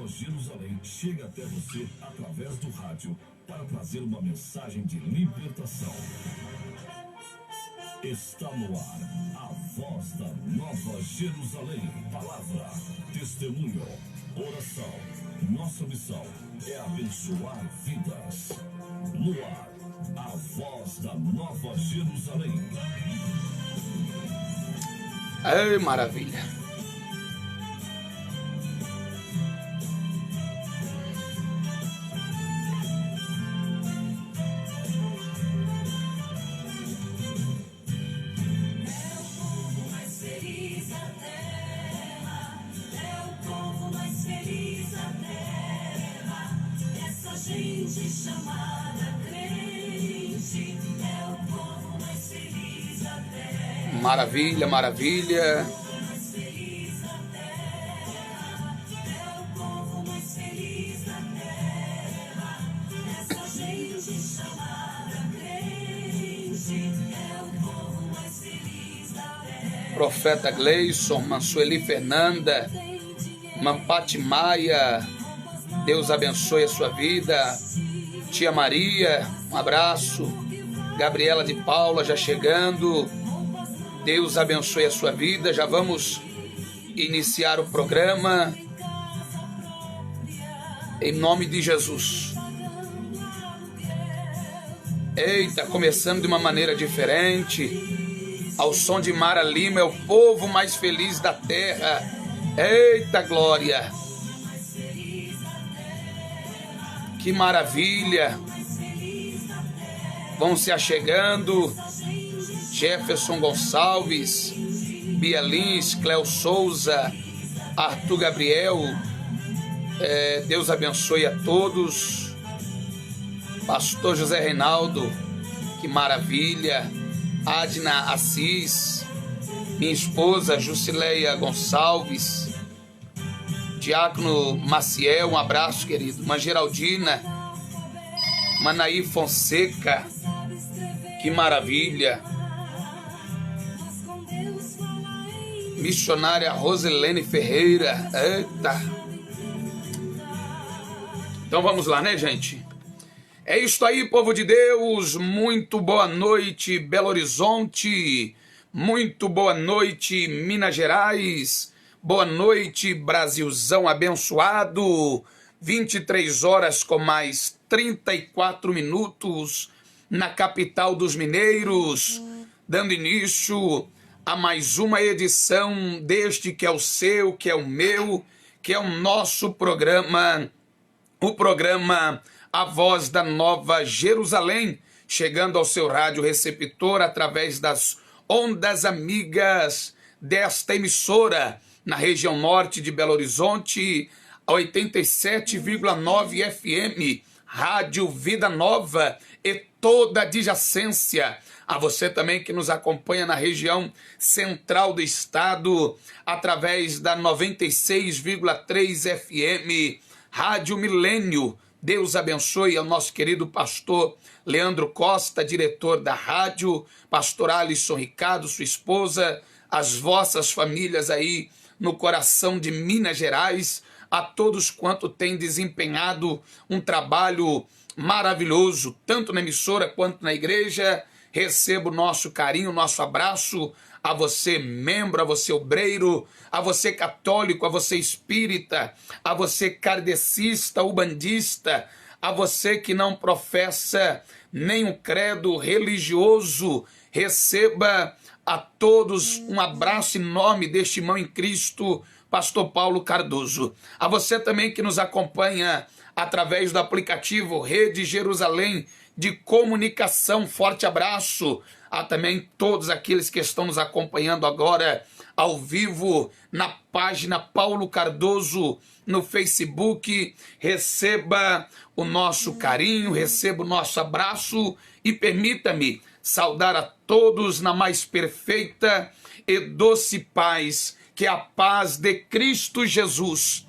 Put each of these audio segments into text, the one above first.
Nova Jerusalém chega até você através do rádio para trazer uma mensagem de libertação. Está no ar a voz da Nova Jerusalém. Palavra, testemunho, oração. Nossa missão é abençoar vidas. No ar, a voz da Nova Jerusalém. Ai, maravilha. Maravilha, maravilha. Profeta Gleison, Mansueli Fernanda, Mampati Maia, Deus abençoe a sua vida. Tia Maria, um abraço. Gabriela de Paula já chegando. Deus abençoe a sua vida. Já vamos iniciar o programa em nome de Jesus. Eita, começando de uma maneira diferente. Ao som de Mara Lima, é o povo mais feliz da terra. Eita glória! Que maravilha! Vão se achegando. Jefferson Gonçalves, Bia Lins, Cléo Souza, Arthur Gabriel, Deus abençoe a todos. Pastor José Reinaldo, que maravilha. Adna Assis, minha esposa Jusileia Gonçalves, Diácono Maciel, um abraço querido. Irmã Geraldina, Manaí Fonseca, que maravilha. Missionária Roselene Ferreira. Eita. Então vamos lá, né, gente? É isso aí, povo de Deus. Muito boa noite, Belo Horizonte. Muito boa noite, Minas Gerais. Boa noite, Brasilzão abençoado. 23 horas com mais 34 minutos na capital dos mineiros, dando início a mais uma edição deste que é o seu, que é o meu, que é o nosso programa, o programa A Voz da Nova Jerusalém, chegando ao seu rádio receptor através das ondas amigas desta emissora, na região norte de Belo Horizonte, a 87,9 FM, Rádio Vida Nova e toda a adjacência. A você também que nos acompanha na região central do estado, através da 96,3 FM, Rádio Milênio. Deus abençoe ao nosso querido pastor Leandro Costa, diretor da rádio, pastor Alisson Ricardo, sua esposa, as vossas famílias aí no coração de Minas Gerais, a todos quanto têm desempenhado um trabalho maravilhoso, tanto na emissora quanto na igreja. Receba o nosso carinho, o nosso abraço a você membro, a você obreiro, a você católico, a você espírita, a você kardecista, ubandista, a você que não professa nenhum credo religioso. Receba a todos um abraço enorme deste irmão em Cristo, pastor Paulo Cardoso. A você também que nos acompanha através do aplicativo Rede Jerusalém de comunicação, forte abraço a também todos aqueles que estão nos acompanhando agora ao vivo na página Paulo Cardoso no Facebook. Receba o nosso carinho, receba o nosso abraço e permita-me saudar a todos na mais perfeita e doce paz, que é a paz de Cristo Jesus.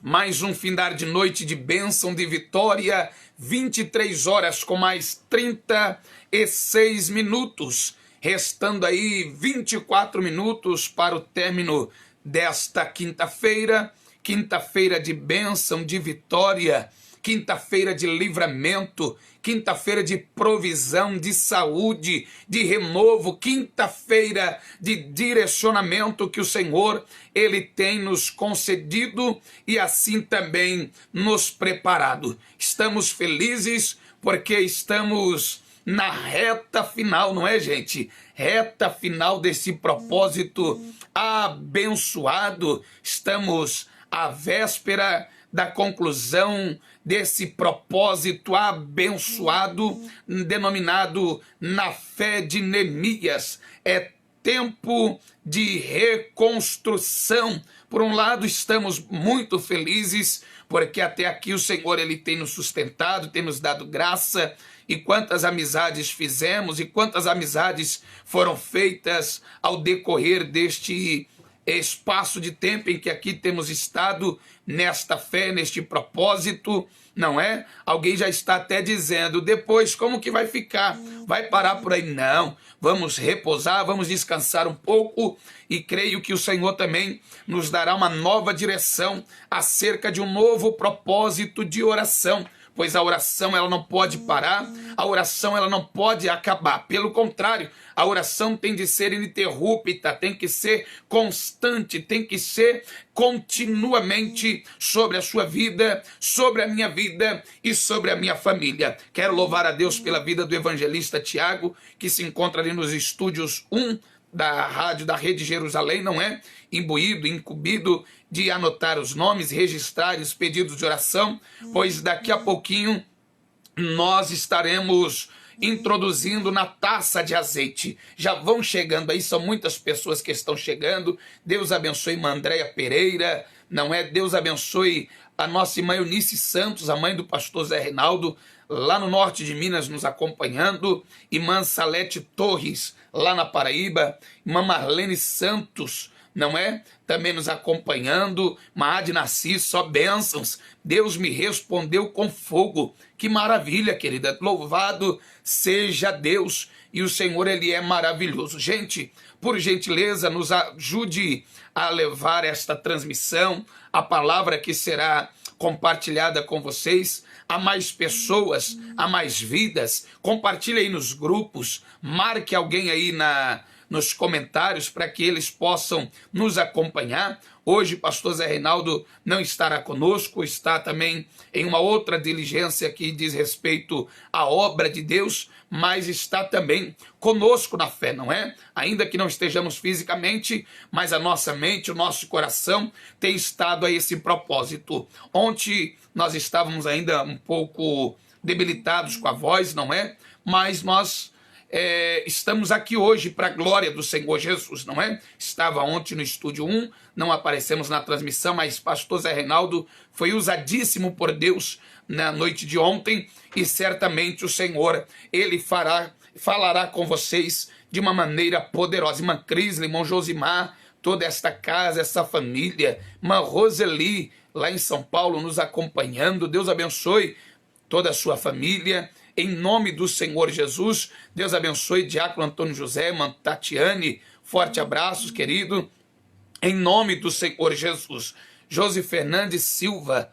Mais um findar de noite de bênção, de vitória, 23 horas com mais 36 minutos, restando aí 24 minutos para o término desta quinta-feira, quinta-feira de bênção, de vitória, quinta-feira de livramento, quinta-feira de provisão, de saúde, de renovo, quinta-feira de direcionamento que o Senhor, Ele tem nos concedido e assim também nos preparado. Estamos felizes porque estamos na reta final, não é, gente? Reta final desse propósito abençoado. Estamos à véspera da conclusão desse propósito abençoado, denominado na fé de Neemias. É tempo de reconstrução. Por um lado, estamos muito felizes, porque até aqui o Senhor, Ele tem nos sustentado, tem nos dado graça, e quantas amizades fizemos, e quantas amizades foram feitas ao decorrer deste espaço de tempo em que aqui temos estado nesta fé, neste propósito, não é? Alguém já está até dizendo, depois como que vai ficar? Vai parar por aí? Não, vamos repousar, vamos descansar um pouco e creio que o Senhor também nos dará uma nova direção acerca de um novo propósito de oração. Pois a oração ela não pode parar, a oração ela não pode acabar. Pelo contrário, a oração tem de ser ininterrupta, tem que ser constante, tem que ser continuamente sobre a sua vida, sobre a minha vida e sobre a minha família. Quero louvar a Deus pela vida do evangelista Tiago, que se encontra ali nos estúdios 1 da rádio da Rede Jerusalém, não é? Imbuído, incumbido de anotar os nomes, registrar os pedidos de oração, pois daqui a pouquinho nós estaremos introduzindo na taça de azeite. Já vão chegando aí, são muitas pessoas que estão chegando. Deus abençoe irmã Andréia Pereira, não é? Deus abençoe a nossa irmã Eunice Santos, a mãe do pastor Zé Reinaldo, lá no norte de Minas nos acompanhando. Irmã Salete Torres, lá na Paraíba. Irmã Marlene Santos, não é? Também nos acompanhando. Maad Nasci, só bênçãos. Deus me respondeu com fogo. Que maravilha, querida. Louvado seja Deus. E o Senhor, Ele é maravilhoso. Gente, por gentileza, nos ajude a levar esta transmissão, a palavra que será compartilhada com vocês, a mais pessoas, a mais vidas. Compartilhe aí nos grupos, marque alguém aí nos comentários para que eles possam nos acompanhar. Hoje o pastor Zé Reinaldo não estará conosco, está também em uma outra diligência que diz respeito à obra de Deus, mas está também conosco na fé, não é? Ainda que não estejamos fisicamente, mas a nossa mente, o nosso coração tem estado a esse propósito. Ontem nós estávamos ainda um pouco debilitados com a voz, não é? Mas nós estamos aqui hoje para a glória do Senhor Jesus, não é? Estava ontem no Estúdio 1, não aparecemos na transmissão, mas pastor Zé Reinaldo foi usadíssimo por Deus na noite de ontem e certamente o Senhor, Ele falará com vocês de uma maneira poderosa. Irmã Crisle, irmão Josimar, toda esta casa, essa família, irmã Roseli, lá em São Paulo, nos acompanhando. Deus abençoe toda a sua família. Em nome do Senhor Jesus, Deus abençoe Diácono Antônio José, irmã Tatiane, forte abraços, querido, em nome do Senhor Jesus. Josi Fernandes Silva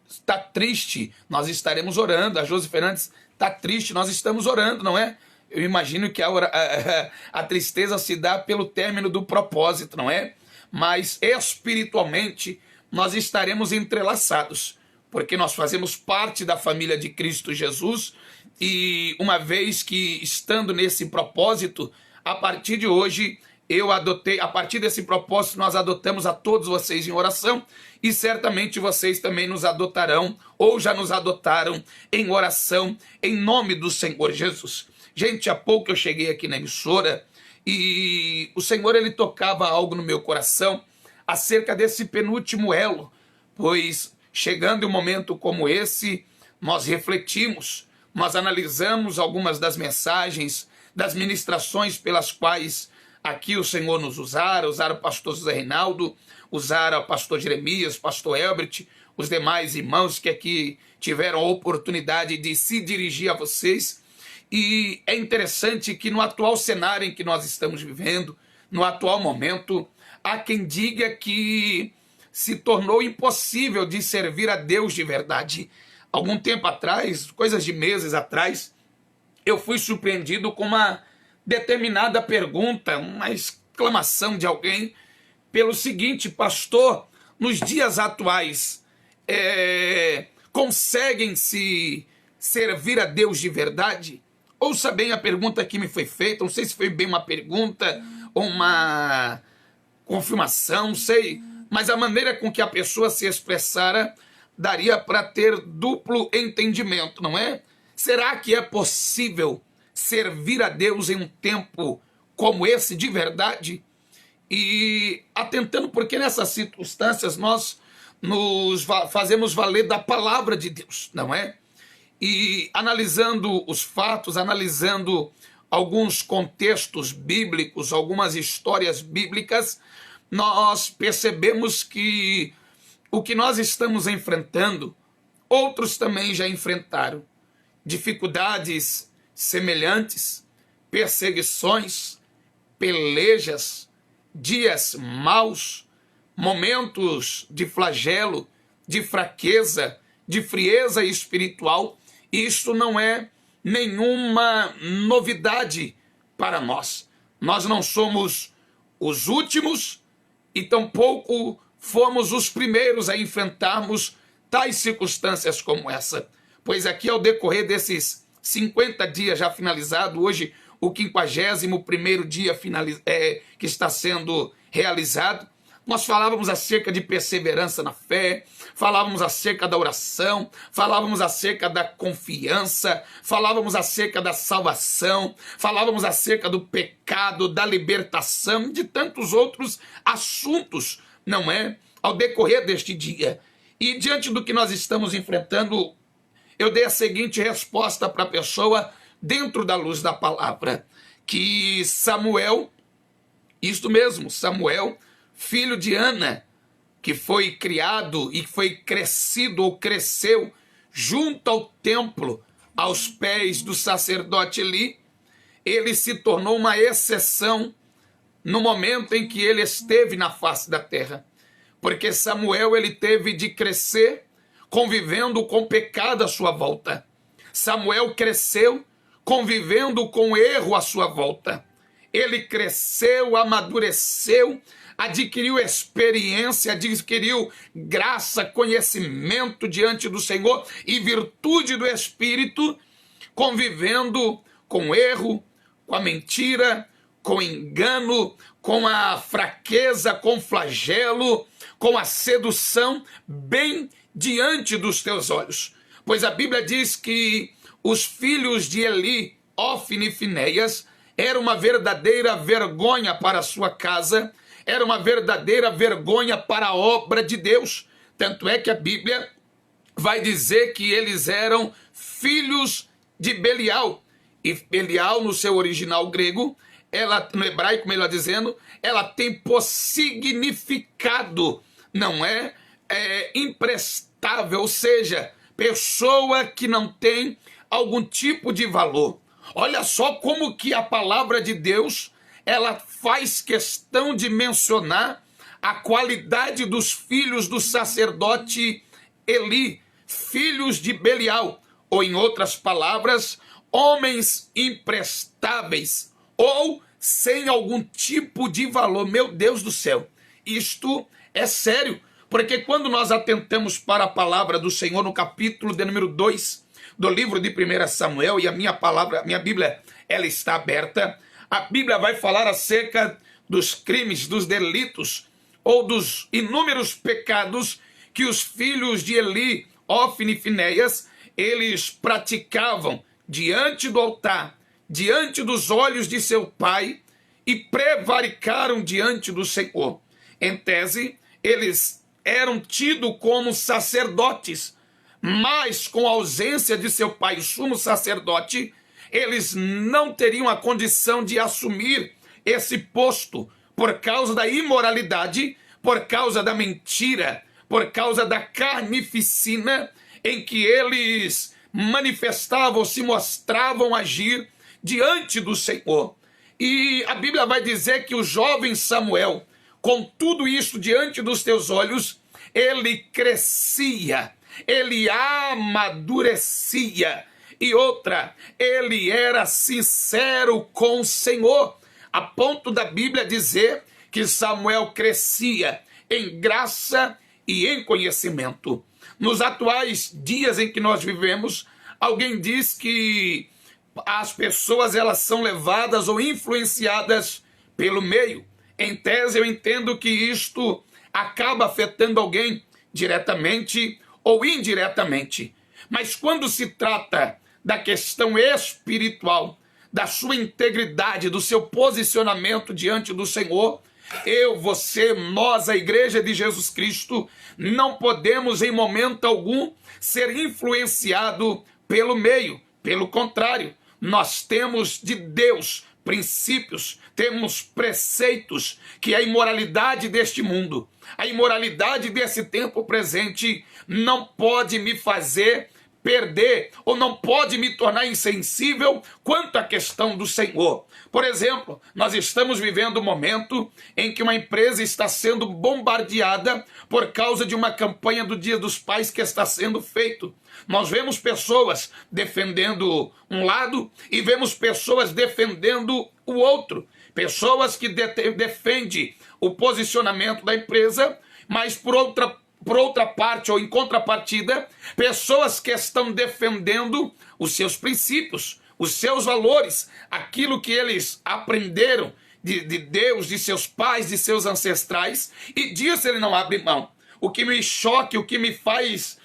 está triste, nós estaremos orando. A Josi Fernandes está triste, nós estamos orando, não é? Eu imagino que a tristeza se dá pelo término do propósito, não é? Mas espiritualmente nós estaremos entrelaçados, porque nós fazemos parte da família de Cristo Jesus e uma vez que estando nesse propósito, a partir de hoje a partir desse propósito nós adotamos a todos vocês em oração e certamente vocês também nos adotarão ou já nos adotaram em oração em nome do Senhor Jesus. Gente, há pouco eu cheguei aqui na emissora e o Senhor, Ele tocava algo no meu coração acerca desse penúltimo elo, pois chegando em um momento como esse, nós refletimos, nós analisamos algumas das mensagens, das ministrações pelas quais aqui o Senhor nos usara o pastor José Reinaldo, usara o pastor Jeremias, pastor Elbert, os demais irmãos que aqui tiveram a oportunidade de se dirigir a vocês. E é interessante que no atual cenário em que nós estamos vivendo, no atual momento, há quem diga que se tornou impossível de servir a Deus de verdade. Algum tempo atrás, coisas de meses atrás, eu fui surpreendido com uma determinada pergunta, uma exclamação de alguém, pelo seguinte: pastor, nos dias atuais, conseguem-se servir a Deus de verdade? Ouça bem a pergunta que me foi feita, não sei se foi bem uma pergunta ou uma confirmação, não sei, mas a maneira com que a pessoa se expressara daria para ter duplo entendimento, não é? Será que é possível servir a Deus em um tempo como esse de verdade? E atentando, porque nessas circunstâncias nós nos fazemos valer da palavra de Deus, não é? E analisando os fatos, analisando alguns contextos bíblicos, algumas histórias bíblicas, nós percebemos que o que nós estamos enfrentando, outros também já enfrentaram. Dificuldades semelhantes, perseguições, pelejas, dias maus, momentos de flagelo, de fraqueza, de frieza espiritual. Isto não é nenhuma novidade para nós. Nós não somos os últimos e tampouco fomos os primeiros a enfrentarmos tais circunstâncias como essa. Pois aqui, ao decorrer desses 50 dias já finalizado, hoje o 51º dia que está sendo realizado, nós falávamos acerca de perseverança na fé, falávamos acerca da oração, falávamos acerca da confiança, falávamos acerca da salvação, falávamos acerca do pecado, da libertação, de tantos outros assuntos, não é? Ao decorrer deste dia. E diante do que nós estamos enfrentando, eu dei a seguinte resposta para a pessoa, dentro da luz da palavra, que Samuel, isto mesmo, Samuel, filho de Ana, que foi criado e foi crescido ou cresceu junto ao templo, aos pés do sacerdote Eli, ele se tornou uma exceção no momento em que ele esteve na face da terra. Porque Samuel, ele teve de crescer convivendo com o pecado à sua volta. Samuel cresceu convivendo com o erro à sua volta. Ele cresceu, amadureceu, adquiriu experiência, adquiriu graça, conhecimento diante do Senhor e virtude do Espírito, convivendo com o erro, com a mentira, com o engano, com a fraqueza, com o flagelo, com a sedução, bem diante dos teus olhos. Pois a Bíblia diz que os filhos de Eli, Ofni e Finéias, era uma verdadeira vergonha para a sua casa, era uma verdadeira vergonha para a obra de Deus. Tanto é que a Bíblia vai dizer que eles eram filhos de Belial. E Belial, no seu original grego, no hebraico, melhor dizendo, ela tem por significado, não é? Imprestável, ou seja, pessoa que não tem algum tipo de valor. Olha só como que a palavra de Deus, ela faz questão de mencionar a qualidade dos filhos do sacerdote Eli, filhos de Belial, ou em outras palavras, homens imprestáveis, ou sem algum tipo de valor. Meu Deus do céu, isto é sério, porque quando nós atentamos para a palavra do Senhor no capítulo de número 2 do livro de 1 Samuel, e a minha Bíblia, ela está aberta, a Bíblia vai falar acerca dos crimes, dos delitos, ou dos inúmeros pecados que os filhos de Eli, Ofni e Finéias, eles praticavam diante do altar, diante dos olhos de seu pai, e prevaricaram diante do Senhor. Em tese, eles eram tidos como sacerdotes, mas com a ausência de seu pai, o sumo sacerdote, eles não teriam a condição de assumir esse posto por causa da imoralidade, por causa da mentira, por causa da carnificina em que eles manifestavam, se mostravam agir diante do Senhor. E a Bíblia vai dizer que o jovem Samuel, com tudo isso diante dos teus olhos, ele crescia, ele amadurecia. E outra, ele era sincero com o Senhor, a ponto da Bíblia dizer que Samuel crescia em graça e em conhecimento. Nos atuais dias em que nós vivemos, alguém diz que as pessoas elas são levadas ou influenciadas pelo meio. Em tese, eu entendo que isto acaba afetando alguém diretamente ou indiretamente. Mas quando se trata da questão espiritual, da sua integridade, do seu posicionamento diante do Senhor, eu, você, nós, a Igreja de Jesus Cristo, não podemos em momento algum ser influenciado pelo meio. Pelo contrário, nós temos de Deus princípios, temos preceitos que a imoralidade deste mundo, a imoralidade desse tempo presente não pode me fazer perder ou não pode me tornar insensível quanto à questão do Senhor. Por exemplo, nós estamos vivendo um momento em que uma empresa está sendo bombardeada por causa de uma campanha do Dia dos Pais que está sendo feito. Nós vemos pessoas defendendo um lado e vemos pessoas defendendo o outro. Pessoas que defendem o posicionamento da empresa, mas por outra parte, ou em contrapartida, pessoas que estão defendendo os seus princípios, os seus valores, aquilo que eles aprenderam de Deus, de seus pais, de seus ancestrais, e disso ele não abre mão. O que me choca, o que me faz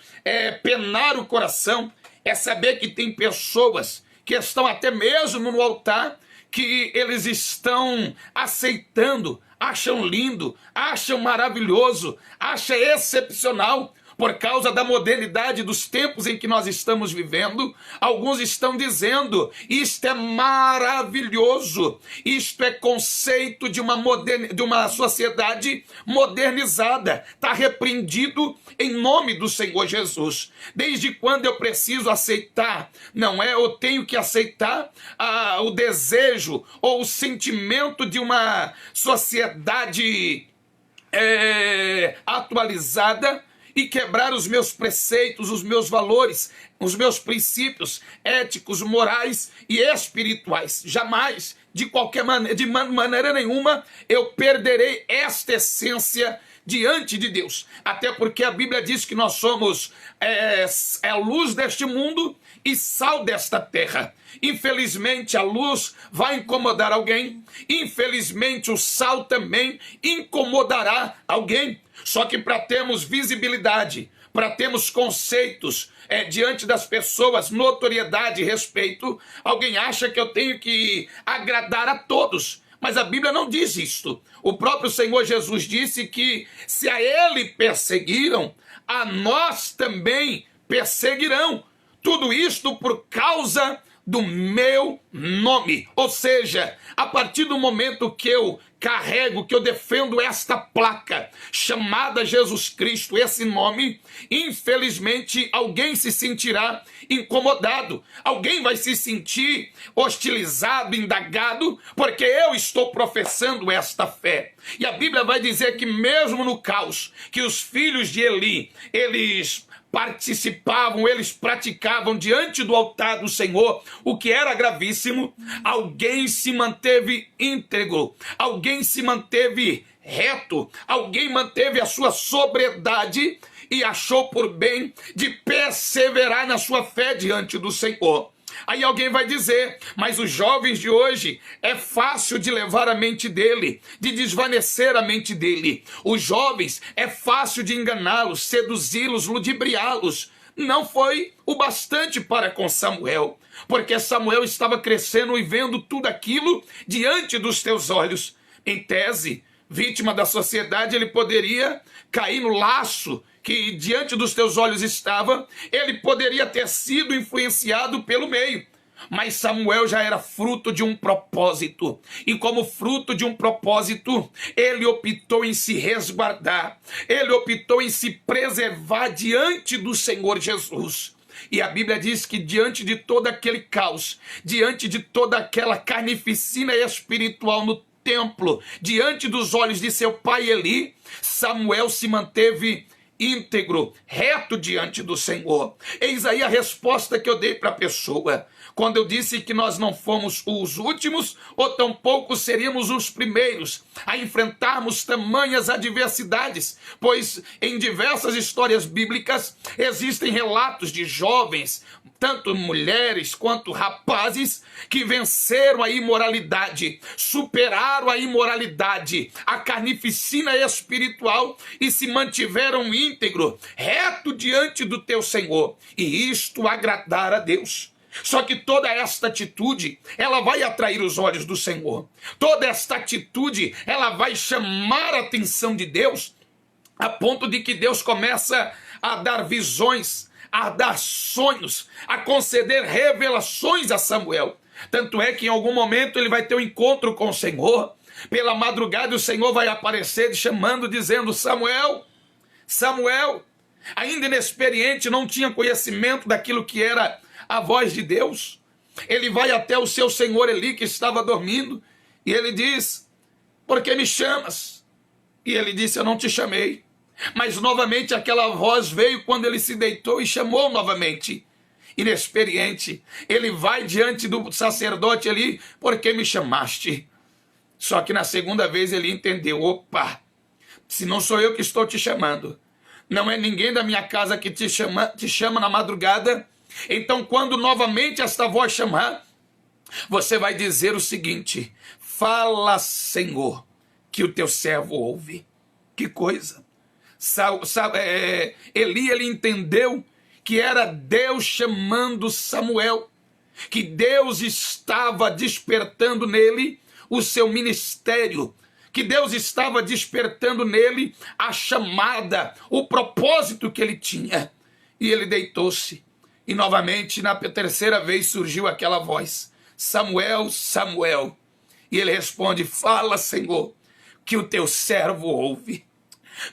penar o coração, é saber que tem pessoas que estão até mesmo no altar, que eles estão aceitando, acham lindo, acham maravilhoso, acham excepcional, por causa da modernidade dos tempos em que nós estamos vivendo. Alguns estão dizendo, isto é maravilhoso, isto é conceito de uma sociedade modernizada, está repreendido em nome do Senhor Jesus. Desde quando eu preciso aceitar? Não é, eu tenho que aceitar o desejo ou o sentimento de uma sociedade atualizada e quebrar os meus preceitos, os meus valores, os meus princípios éticos, morais e espirituais. Jamais, de qualquer maneira, de maneira nenhuma, eu perderei esta essência diante de Deus. Até porque a Bíblia diz que nós somos a luz deste mundo e sal desta terra. Infelizmente a luz vai incomodar alguém, infelizmente o sal também incomodará alguém. Só que para termos visibilidade, para termos conceitos diante das pessoas, notoriedade e respeito, alguém acha que eu tenho que agradar a todos. Mas a Bíblia não diz isto. O próprio Senhor Jesus disse que se a ele perseguiram, a nós também perseguirão. Tudo isto por causa do meu nome. Ou seja, a partir do momento que eu carrego, que eu defendo esta placa chamada Jesus Cristo, esse nome, infelizmente alguém se sentirá incomodado, alguém vai se sentir hostilizado, indagado, porque eu estou professando esta fé. E a Bíblia vai dizer que mesmo no caos que os filhos de Eli, eles participavam, eles praticavam diante do altar do Senhor, o que era gravíssimo, alguém se manteve íntegro, alguém se manteve reto, alguém manteve a sua sobriedade e achou por bem de perseverar na sua fé diante do Senhor. Aí alguém vai dizer, mas os jovens de hoje é fácil de levar a mente dele, de desvanecer a mente dele. Os jovens é fácil de enganá-los, seduzi-los, ludibriá-los. Não foi o bastante para com Samuel, porque Samuel estava crescendo e vendo tudo aquilo diante dos teus olhos. Em tese, vítima da sociedade, ele poderia cair no laço que diante dos teus olhos estava, ele poderia ter sido influenciado pelo meio. Mas Samuel já era fruto de um propósito. E como fruto de um propósito, ele optou em se resguardar. Ele optou em se preservar diante do Senhor Jesus. E a Bíblia diz que diante de todo aquele caos, diante de toda aquela carnificina espiritual no templo, diante dos olhos de seu pai Eli, Samuel se manteve íntegro, reto diante do Senhor. Eis aí a resposta que eu dei para a pessoa, quando eu disse que nós não fomos os últimos, ou tampouco seríamos os primeiros a enfrentarmos tamanhas adversidades, pois em diversas histórias bíblicas existem relatos de jovens, tanto mulheres quanto rapazes, que venceram a imoralidade, superaram a imoralidade, a carnificina espiritual e se mantiveram íntegro, reto diante do teu Senhor, e isto agradar a Deus. Só que toda esta atitude, ela vai atrair os olhos do Senhor. Toda esta atitude, ela vai chamar a atenção de Deus, a ponto de que Deus começa a dar visões, a dar sonhos, a conceder revelações a Samuel. Tanto é que em algum momento ele vai ter um encontro com o Senhor. Pela madrugada o Senhor vai aparecer chamando, dizendo: Samuel, Samuel. Ainda inexperiente, não tinha conhecimento daquilo que era a voz de Deus. Ele vai até o seu senhor Eli, que estava dormindo, e ele diz: por que me chamas? E ele disse: eu não te chamei. Mas novamente aquela voz veio quando ele se deitou e chamou novamente. Inexperiente, ele vai diante do sacerdote ali: por que me chamaste? Só que na segunda vez ele entendeu: opa, se não sou eu que estou te chamando, não é ninguém da minha casa que te chama na madrugada, então quando novamente esta voz chamar, você vai dizer o seguinte: fala, Senhor, que o teu servo ouve. Que coisa! Eli, ele entendeu que era Deus chamando Samuel, que Deus estava despertando nele o seu ministério, que Deus estava despertando nele a chamada, o propósito que ele tinha. E ele deitou-se, e novamente na terceira vez surgiu aquela voz: Samuel, Samuel. E ele responde: fala, Senhor, que o teu servo ouve.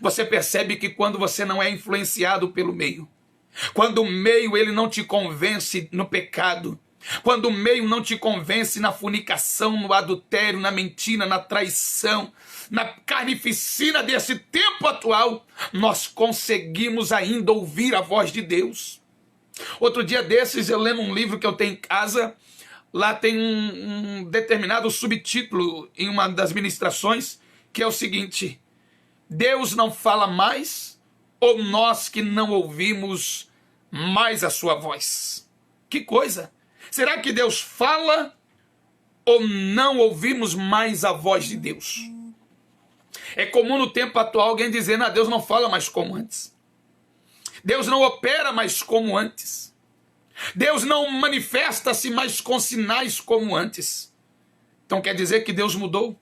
Você percebe que quando você não é influenciado pelo meio, quando o meio ele não te convence no pecado, quando o meio não te convence na fornicação, no adultério, na mentira, na traição, na carnificina desse tempo atual, nós conseguimos ainda ouvir a voz de Deus. Outro dia desses, eu lendo um livro que eu tenho em casa, lá tem um determinado subtítulo em uma das ministrações, que é o seguinte: Deus não fala mais, ou nós que não ouvimos mais a sua voz? Que coisa! Será que Deus fala ou não ouvimos mais a voz de Deus? É comum no tempo atual alguém dizer: não, Deus não fala mais como antes. Deus não opera mais como antes. Deus não manifesta-se mais com sinais como antes. Então quer dizer que Deus mudou?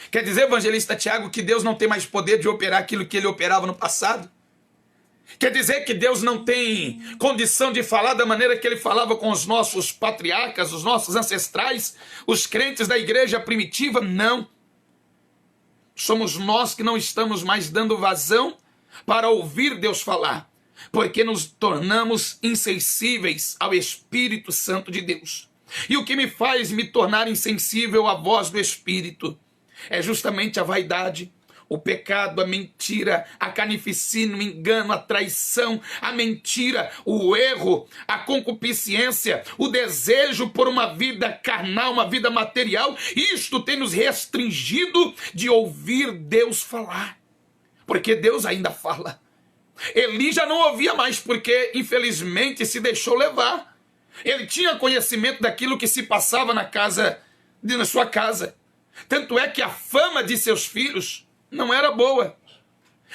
Quer dizer, evangelista Tiago, que Deus não tem mais poder de operar aquilo que ele operava no passado? Quer dizer que Deus não tem condição de falar da maneira que ele falava com os nossos patriarcas, os nossos ancestrais, os crentes da igreja primitiva? Não. Somos nós que não estamos mais dando vazão para ouvir Deus falar, porque nos tornamos insensíveis ao Espírito Santo de Deus. E o que me faz me tornar insensível à voz do Espírito é justamente a vaidade, o pecado, a mentira, a carnificina, o engano, a traição, a mentira, o erro, a concupiscência, o desejo por uma vida carnal, uma vida material. Isto tem nos restringido de ouvir Deus falar, porque Deus ainda fala. Eli já não ouvia mais, porque infelizmente se deixou levar. Ele tinha conhecimento daquilo que se passava na sua casa. Tanto é que a fama de seus filhos não era boa.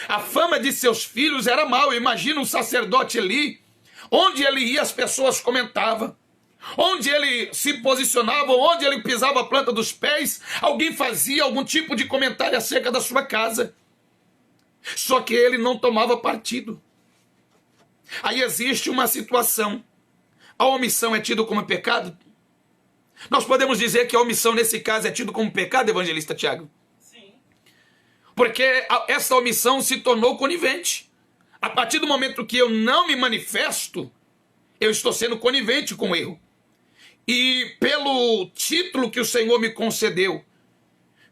A fama de seus filhos era mal. Imagina um sacerdote Eli, onde ele ia as pessoas comentavam. Onde ele se posicionava, onde ele pisava a planta dos pés, alguém fazia algum tipo de comentário acerca da sua casa. Só que ele não tomava partido. Aí existe uma situação. A omissão é tido como pecado? Nós podemos dizer que a omissão nesse caso é tido como pecado, evangelista Tiago? Sim. Porque essa omissão se tornou conivente. A partir do momento que eu não me manifesto, eu estou sendo conivente com o erro. E pelo título que o Senhor me concedeu,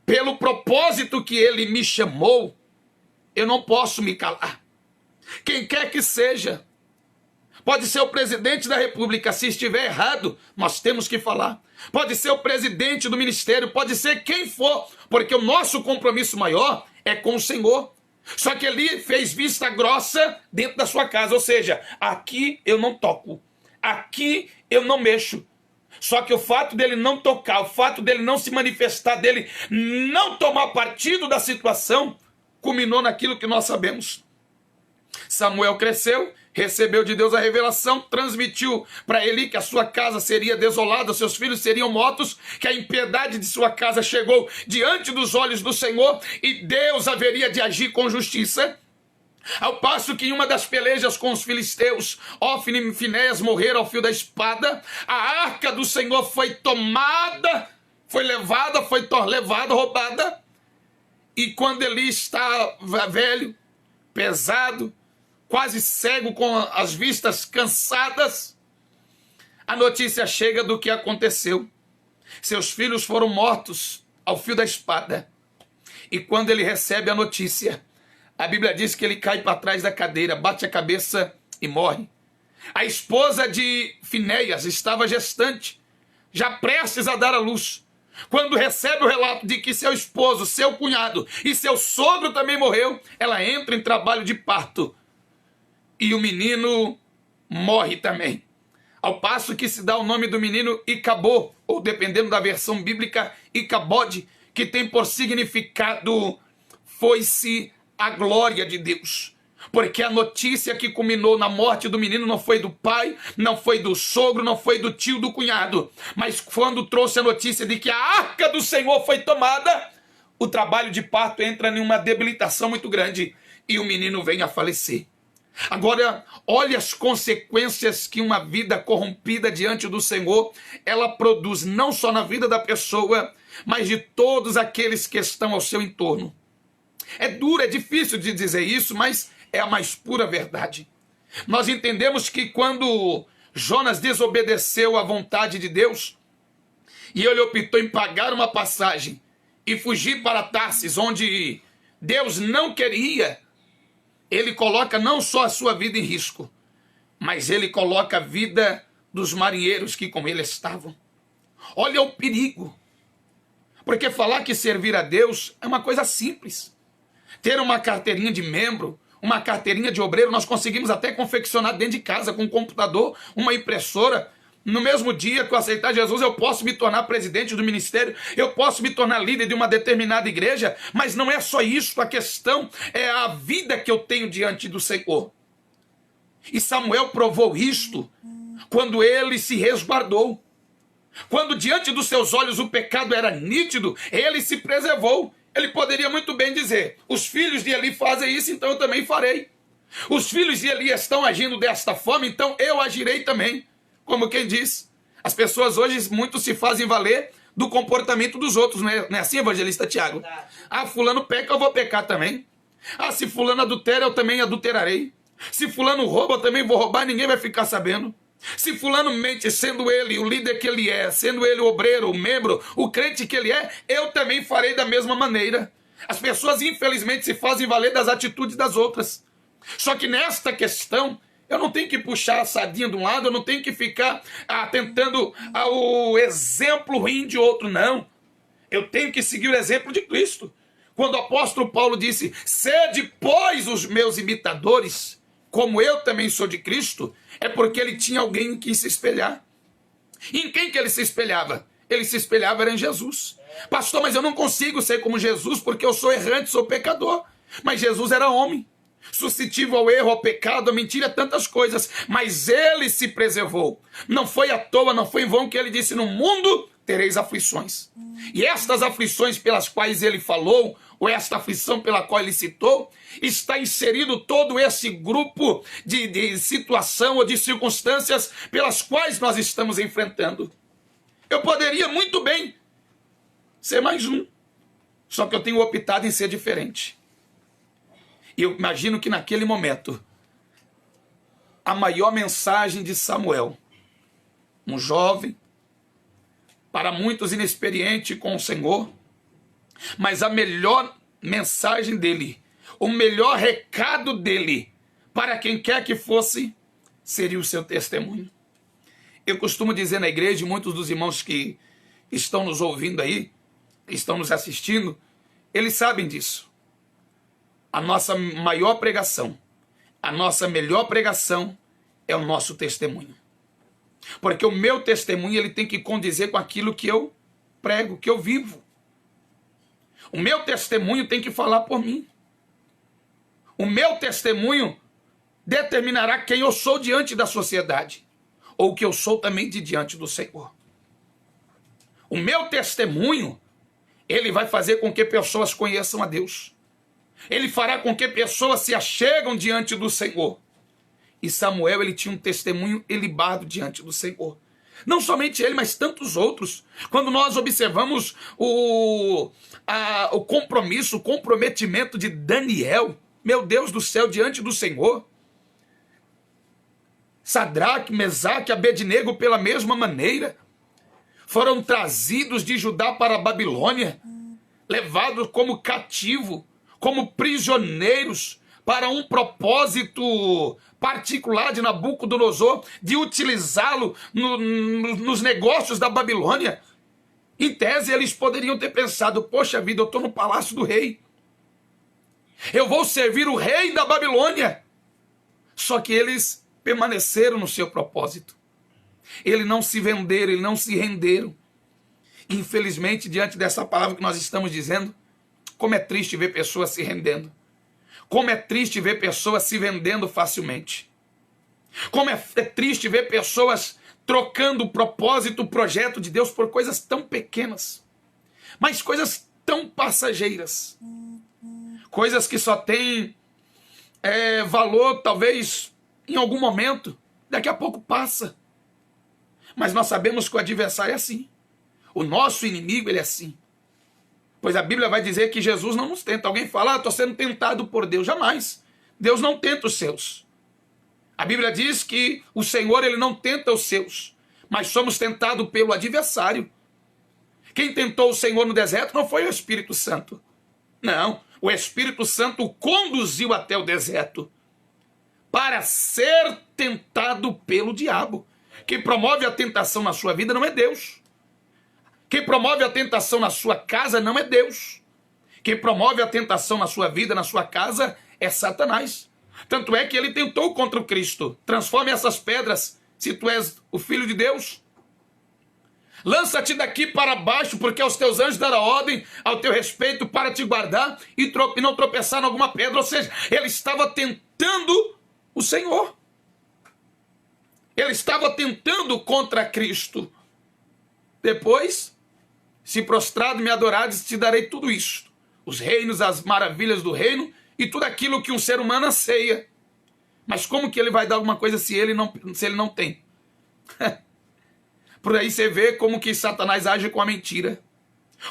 pelo propósito que ele me chamou, eu não posso me calar. Quem quer que seja. Pode ser o presidente da República, se estiver errado, nós temos que falar. Pode ser o presidente do ministério, pode ser quem for, porque o nosso compromisso maior é com o Senhor. Só que ele fez vista grossa dentro da sua casa, ou seja, aqui eu não toco, aqui eu não mexo. Só que o fato dele não tocar, o fato dele não se manifestar, dele não tomar partido da situação, culminou naquilo que nós sabemos. Samuel cresceu, recebeu de Deus a revelação, transmitiu para Eli que a sua casa seria desolada, seus filhos seriam mortos, que a impiedade de sua casa chegou diante dos olhos do Senhor e Deus haveria de agir com justiça. Ao passo que em uma das pelejas com os filisteus, Ofni e Finéias morreram ao fio da espada, a arca do Senhor foi tomada, foi levada, roubada, e quando Eli estava velho, pesado, quase cego, com as vistas cansadas, a notícia chega do que aconteceu. Seus filhos foram mortos ao fio da espada. E quando ele recebe a notícia, a Bíblia diz que ele cai para trás da cadeira, bate a cabeça e morre. A esposa de Finéias estava gestante, já prestes a dar à luz. Quando recebe o relato de que seu esposo, seu cunhado e seu sogro também morreu, ela entra em trabalho de parto. E o menino morre também. Ao passo que se dá o nome do menino Icabô, ou dependendo da versão bíblica, Icabode, que tem por significado foi-se a glória de Deus. Porque a notícia que culminou na morte do menino não foi do pai, não foi do sogro, não foi do tio, do cunhado. Mas quando trouxe a notícia de que a arca do Senhor foi tomada, o trabalho de parto entra em uma debilitação muito grande e o menino vem a falecer. Agora, olha as consequências que uma vida corrompida diante do Senhor, ela produz não só na vida da pessoa, mas de todos aqueles que estão ao seu entorno. É duro, é difícil de dizer isso, mas é a mais pura verdade. Nós entendemos que quando Jonas desobedeceu à vontade de Deus, e ele optou em pagar uma passagem e fugir para Tarsis, onde Deus não queria, ele coloca não só a sua vida em risco, mas ele coloca a vida dos marinheiros que com ele estavam. Olha o perigo. Porque falar que servir a Deus é uma coisa simples. Ter uma carteirinha de membro, uma carteirinha de obreiro, nós conseguimos até confeccionar dentro de casa, com um computador, uma impressora. No mesmo dia que eu aceitar Jesus, eu posso me tornar presidente do ministério, eu posso me tornar líder de uma determinada igreja, mas não é só isso, a questão é a vida que eu tenho diante do Senhor. E Samuel provou isto quando ele se resguardou. Quando diante dos seus olhos o pecado era nítido, ele se preservou. Ele poderia muito bem dizer, os filhos de Eli fazem isso, então eu também farei. Os filhos de Eli estão agindo desta forma, então eu agirei também. Como quem diz, as pessoas hoje muito se fazem valer do comportamento dos outros, não é assim, evangelista Tiago? Ah, fulano peca, eu vou pecar também. Ah, se fulano adultera, eu também adulterarei. Se fulano rouba, eu também vou roubar, ninguém vai ficar sabendo. Se fulano mente, sendo ele o líder que ele é, sendo ele o obreiro, o membro, o crente que ele é, eu também farei da mesma maneira. As pessoas infelizmente se fazem valer das atitudes das outras. Só que nesta questão, eu não tenho que puxar a sardinha de um lado, eu não tenho que ficar tentando o exemplo ruim de outro, não. Eu tenho que seguir o exemplo de Cristo. Quando o apóstolo Paulo disse, sede, pois, os meus imitadores, como eu também sou de Cristo, é porque ele tinha alguém em quem se espelhar. E em quem que ele se espelhava? Ele se espelhava era em Jesus. Pastor, mas eu não consigo ser como Jesus porque eu sou errante, sou pecador. Mas Jesus era homem, suscetível ao erro, ao pecado, à mentira, tantas coisas. Mas ele se preservou. Não foi à toa, não foi em vão que ele disse, no mundo tereis aflições. E estas aflições pelas quais ele falou, ou esta aflição pela qual ele citou, está inserido todo esse grupo de situação ou de circunstâncias pelas quais nós estamos enfrentando. Eu poderia muito bem ser mais um, só que eu tenho optado em ser diferente. E eu imagino que naquele momento, a maior mensagem de Samuel, um jovem, para muitos inexperiente com o Senhor, mas a melhor mensagem dele, o melhor recado dele para quem quer que fosse, seria o seu testemunho. Eu costumo dizer na igreja, muitos dos irmãos que estão nos ouvindo aí, estão nos assistindo, eles sabem disso. A nossa maior pregação, a nossa melhor pregação é o nosso testemunho. Porque o meu testemunho ele tem que condizer com aquilo que eu prego, que eu vivo. O meu testemunho tem que falar por mim. O meu testemunho determinará quem eu sou diante da sociedade, ou o que eu sou também diante do Senhor. O meu testemunho, ele vai fazer com que pessoas conheçam a Deus. Ele fará com que pessoas se achegam diante do Senhor. E Samuel, ele tinha um testemunho ilibado diante do Senhor. Não somente ele, mas tantos outros. Quando nós observamos o compromisso, o comprometimento de Daniel, meu Deus do céu, diante do Senhor. Sadraque, Mesaque, Abednego, pela mesma maneira, foram trazidos de Judá para a Babilônia, levados como cativo, como prisioneiros, para um propósito particular de Nabucodonosor, de utilizá-lo nos negócios da Babilônia. Em tese, eles poderiam ter pensado, poxa vida, eu estou no palácio do rei. Eu vou servir o rei da Babilônia. Só que eles permaneceram no seu propósito. Eles não se venderam, eles não se renderam. Infelizmente, diante dessa palavra que nós estamos dizendo, como é triste ver pessoas se rendendo. Como é triste ver pessoas se vendendo facilmente. Como é triste ver pessoas trocando o propósito, o projeto de Deus por coisas tão pequenas. Mas coisas tão passageiras. Coisas que só têm valor, talvez, em algum momento. Daqui a pouco passa. Mas nós sabemos que o adversário é assim. O nosso inimigo, ele é assim. Pois a Bíblia vai dizer que Jesus não nos tenta. Alguém fala, estou sendo tentado por Deus. Jamais. Deus não tenta os seus. A Bíblia diz que o Senhor, ele não tenta os seus. Mas somos tentados pelo adversário. Quem tentou o Senhor no deserto não foi o Espírito Santo. Não. O Espírito Santo o conduziu até o deserto para ser tentado pelo diabo. Quem promove a tentação na sua vida não é Deus. Quem promove a tentação na sua casa não é Deus. Quem promove a tentação na sua vida, na sua casa, é Satanás. Tanto é que ele tentou contra o Cristo. Transforme essas pedras, se tu és o Filho de Deus. Lança-te daqui para baixo, porque aos teus anjos dará ordem ao teu respeito para te guardar e não tropeçar em alguma pedra. Ou seja, ele estava tentando o Senhor. Ele estava tentando contra Cristo. Depois, se prostrado me adorares, te darei tudo isto. Os reinos, as maravilhas do reino e tudo aquilo que um ser humano anseia. Mas como que ele vai dar alguma coisa se ele não tem? Por aí você vê como que Satanás age com a mentira.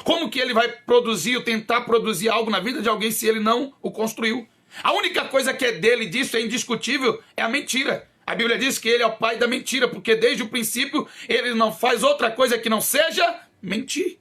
Como que ele vai produzir ou tentar produzir algo na vida de alguém se ele não o construiu? A única coisa que é dele, disso é indiscutível, é a mentira. A Bíblia diz que ele é o pai da mentira, porque desde o princípio ele não faz outra coisa que não seja mentir.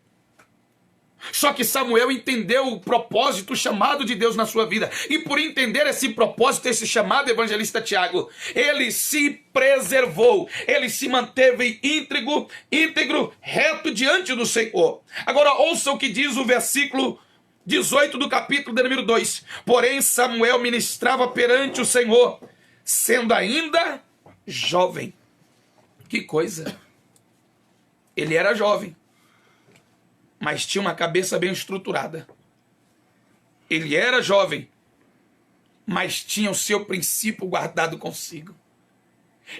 Só que Samuel entendeu o propósito, o chamado de Deus na sua vida. E por entender esse propósito, esse chamado, evangelista Tiago, ele se preservou, ele se manteve íntegro, reto diante do Senhor. Agora ouça o que diz o versículo 18 do capítulo de número 2. Porém Samuel ministrava perante o Senhor, sendo ainda jovem. Que coisa! Ele era jovem, mas tinha uma cabeça bem estruturada. Ele era jovem, mas tinha o seu princípio guardado consigo.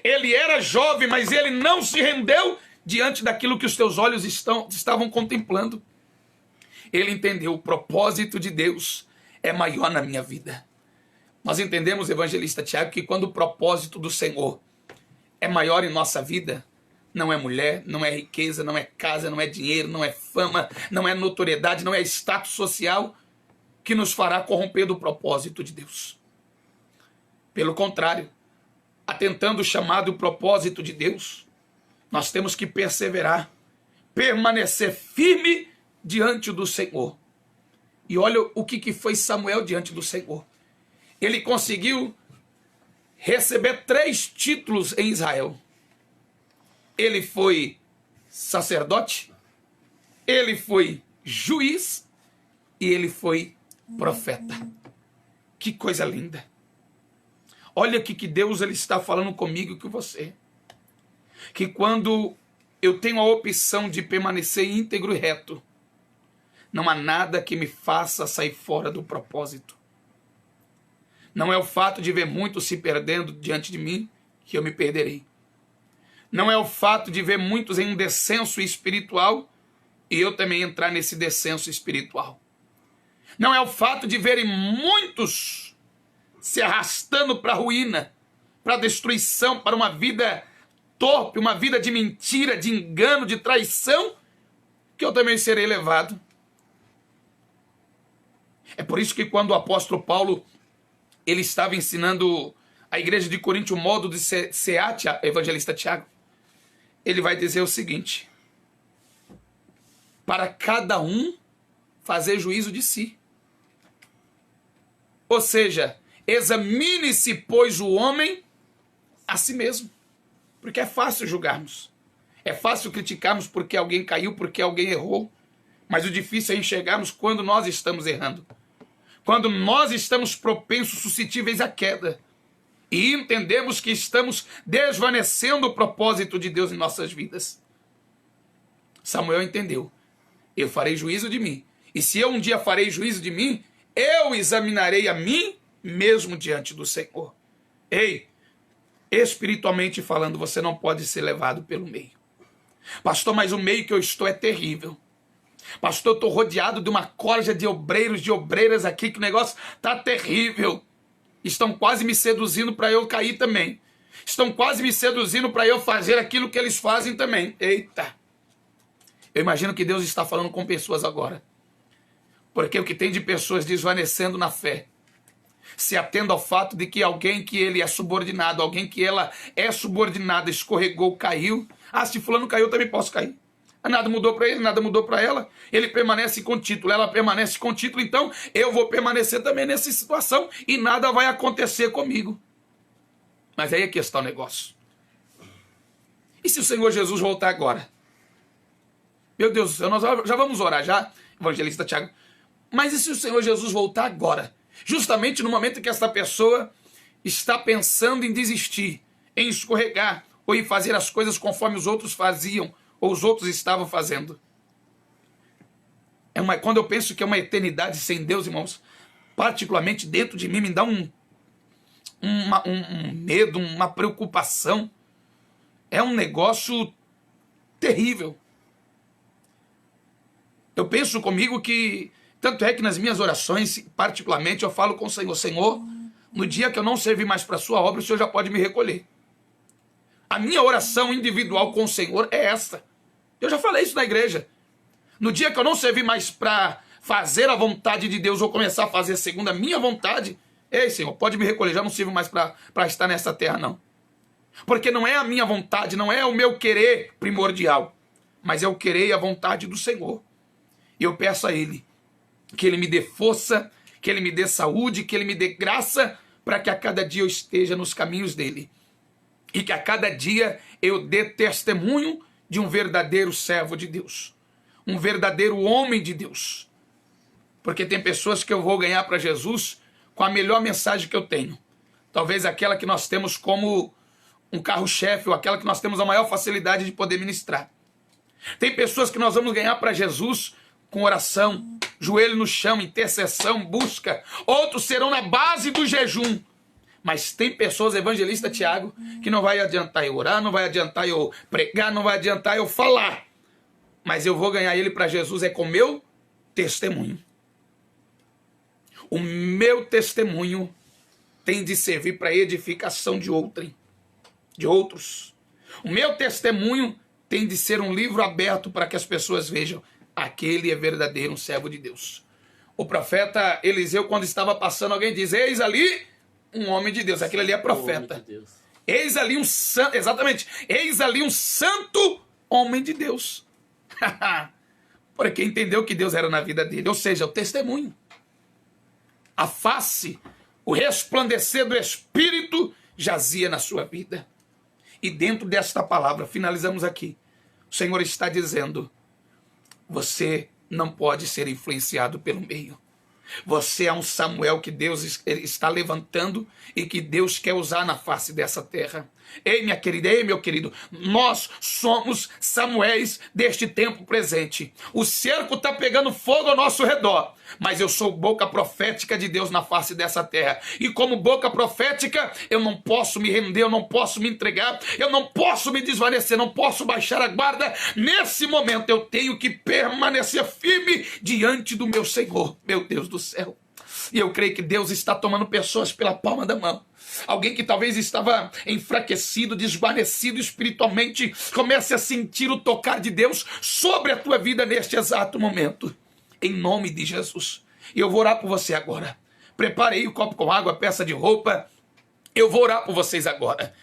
Ele era jovem, mas ele não se rendeu diante daquilo que os teus olhos estavam contemplando. Ele entendeu, o propósito de Deus é maior na minha vida. Nós entendemos, evangelista Tiago, que quando o propósito do Senhor é maior em nossa vida, não é mulher, não é riqueza, não é casa, não é dinheiro, não é fama, não é notoriedade, não é status social que nos fará corromper do propósito de Deus. Pelo contrário, atentando o chamado e o propósito de Deus, nós temos que perseverar, permanecer firme diante do Senhor. E olha o que foi Samuel diante do Senhor. Ele conseguiu receber 3 títulos em Israel. Ele foi sacerdote, ele foi juiz e ele foi profeta. Que coisa linda. Olha o que Deus ele está falando comigo e com você. Que quando eu tenho a opção de permanecer íntegro e reto, não há nada que me faça sair fora do propósito. Não é o fato de ver muitos se perdendo diante de mim que eu me perderei. Não é o fato de ver muitos em um descenso espiritual e eu também entrar nesse descenso espiritual. Não é o fato de verem muitos se arrastando para a ruína, para a destruição, para uma vida torpe, uma vida de mentira, de engano, de traição, que eu também serei levado. É por isso que quando o apóstolo Paulo ele estava ensinando a igreja de Corinto o modo de ser evangelista Tiago, ele vai dizer o seguinte: para cada um fazer juízo de si. Ou seja, examine-se, pois, o homem a si mesmo. Porque é fácil julgarmos. É fácil criticarmos porque alguém caiu, porque alguém errou. Mas o difícil é enxergarmos quando nós estamos errando. Quando nós estamos propensos, suscetíveis à queda. E entendemos que estamos desvanecendo o propósito de Deus em nossas vidas. Samuel entendeu. Eu farei juízo de mim. E se eu um dia farei juízo de mim, eu examinarei a mim mesmo diante do Senhor. Ei, espiritualmente falando, você não pode ser levado pelo meio. Pastor, mas o meio que eu estou é terrível. Pastor, eu estou rodeado de uma corja de obreiros, de obreiras aqui, que o negócio está terrível. Estão quase me seduzindo para eu cair também. Estão quase me seduzindo para eu fazer aquilo que eles fazem também. Eita! Eu imagino que Deus está falando com pessoas agora. Porque o que tem de pessoas desvanecendo na fé, se atendo ao fato de que alguém que ele é subordinado, alguém que ela é subordinada, escorregou, caiu. Ah, se fulano caiu, eu também posso cair. Nada mudou para ele, nada mudou para ela. Ele permanece com título, ela permanece com título, então eu vou permanecer também nessa situação e nada vai acontecer comigo. Mas aí é que está o negócio. E se o Senhor Jesus voltar agora? Meu Deus do céu, nós já vamos orar já, evangelista Tiago. Mas e se o Senhor Jesus voltar agora? Justamente no momento que essa pessoa está pensando em desistir, em escorregar, ou em fazer as coisas conforme os outros faziam, ou os outros estavam fazendo. Quando eu penso que é uma eternidade sem Deus, irmãos, particularmente dentro de mim, me dá um medo, uma preocupação. É um negócio terrível. Eu penso comigo que, tanto é que nas minhas orações, particularmente, eu falo com o Senhor: Senhor, no dia que eu não servir mais para a sua obra, o Senhor já pode me recolher. A minha oração individual com o Senhor é esta. Eu já falei isso na igreja. No dia que eu não servir mais para fazer a vontade de Deus, ou começar a fazer segundo a minha vontade, ei, Senhor, pode me recolher, já não sirvo mais para estar nessa terra, não. Porque não é a minha vontade, não é o meu querer primordial, mas é o querer e a vontade do Senhor. E eu peço a Ele que Ele me dê força, que Ele me dê saúde, que Ele me dê graça, para que a cada dia eu esteja nos caminhos dEle. E que a cada dia eu dê testemunho de um verdadeiro servo de Deus. Um verdadeiro homem de Deus. Porque tem pessoas que eu vou ganhar para Jesus com a melhor mensagem que eu tenho. Talvez aquela que nós temos como um carro-chefe, ou aquela que nós temos a maior facilidade de poder ministrar. Tem pessoas que nós vamos ganhar para Jesus com oração, joelho no chão, intercessão, busca. Outros serão na base do jejum. Mas tem pessoas, evangelista Tiago, que não vai adiantar eu orar, não vai adiantar eu pregar, não vai adiantar eu falar. Mas eu vou ganhar ele para Jesus é com o meu testemunho. O meu testemunho tem de servir para edificação de outros. O meu testemunho tem de ser um livro aberto para que as pessoas vejam: aquele é verdadeiro, um servo de Deus. O profeta Eliseu, quando estava passando, alguém diz: eis ali um homem de Deus. Aquele ali é profeta. De eis ali um santo, exatamente, eis ali um santo homem de Deus. Porque entendeu que Deus era na vida dele. Ou seja, o testemunho, a face, o resplandecer do Espírito jazia na sua vida. E dentro desta palavra, finalizamos aqui, o Senhor está dizendo, você não pode ser influenciado pelo meio. Você é um Samuel que Deus está levantando e que Deus quer usar na face dessa terra. Ei, minha querida, ei, meu querido, nós somos Samuéis deste tempo presente. O cerco está pegando fogo ao nosso redor, mas eu sou boca profética de Deus na face dessa terra. E como boca profética, eu não posso me render, eu não posso me entregar, eu não posso me desvanecer, não posso baixar a guarda. Nesse momento eu tenho que permanecer firme diante do meu Senhor, meu Deus do céu. E eu creio que Deus está tomando pessoas pela palma da mão. Alguém que talvez estava enfraquecido, desvanecido espiritualmente, comece a sentir o tocar de Deus sobre a tua vida neste exato momento. Em nome de Jesus. E eu vou orar por você agora. Prepare aí o copo com água, a peça de roupa. Eu vou orar por vocês agora.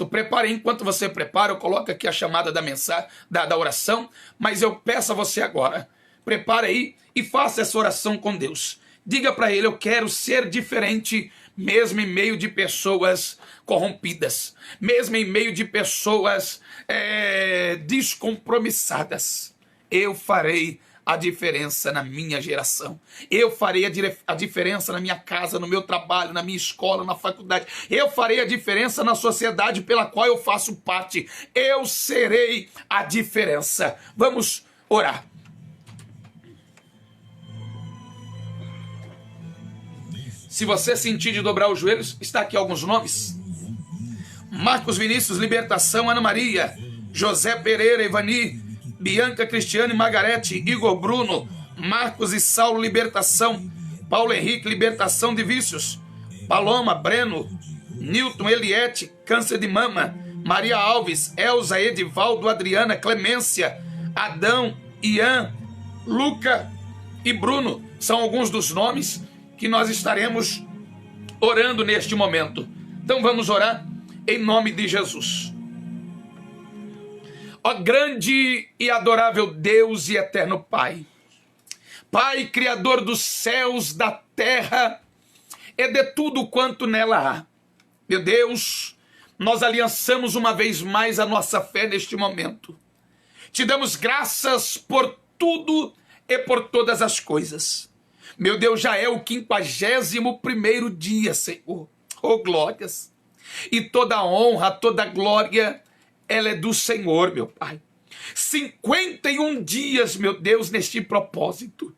Prepare enquanto você prepara, eu coloco aqui a chamada da mensagem, da oração, mas eu peço a você agora. Prepare aí e faça essa oração com Deus. Diga para ele, eu quero ser diferente, mesmo em meio de pessoas corrompidas, mesmo em meio de pessoas descompromissadas. Eu farei a diferença na minha geração. Eu farei a diferença na minha casa, no meu trabalho, na minha escola, na faculdade. Eu farei a diferença na sociedade pela qual eu faço parte. Eu serei a diferença. Vamos orar. Se você sentir de dobrar os joelhos, está aqui alguns nomes. Marcos Vinícius, libertação. Ana Maria, José Pereira, Ivani, Bianca Cristiane, Margarete, Igor Bruno, Marcos e Saulo, libertação. Paulo Henrique, libertação de vícios. Paloma, Breno, Newton, Eliette, câncer de mama. Maria Alves, Elza, Edivaldo, Adriana, Clemência, Adão, Ian, Luca e Bruno. São alguns dos nomes que nós estaremos orando neste momento. Então vamos orar em nome de Jesus. Ó grande e adorável Deus e eterno Pai, Pai criador dos céus, da terra e de tudo quanto nela há. Meu Deus, nós aliançamos uma vez mais a nossa fé neste momento. Te damos graças por tudo e por todas as coisas. Meu Deus, já é o 51º dia, Senhor. Oh, glórias. E toda honra, toda glória, ela é do Senhor, meu Pai. 51 dias, meu Deus, neste propósito.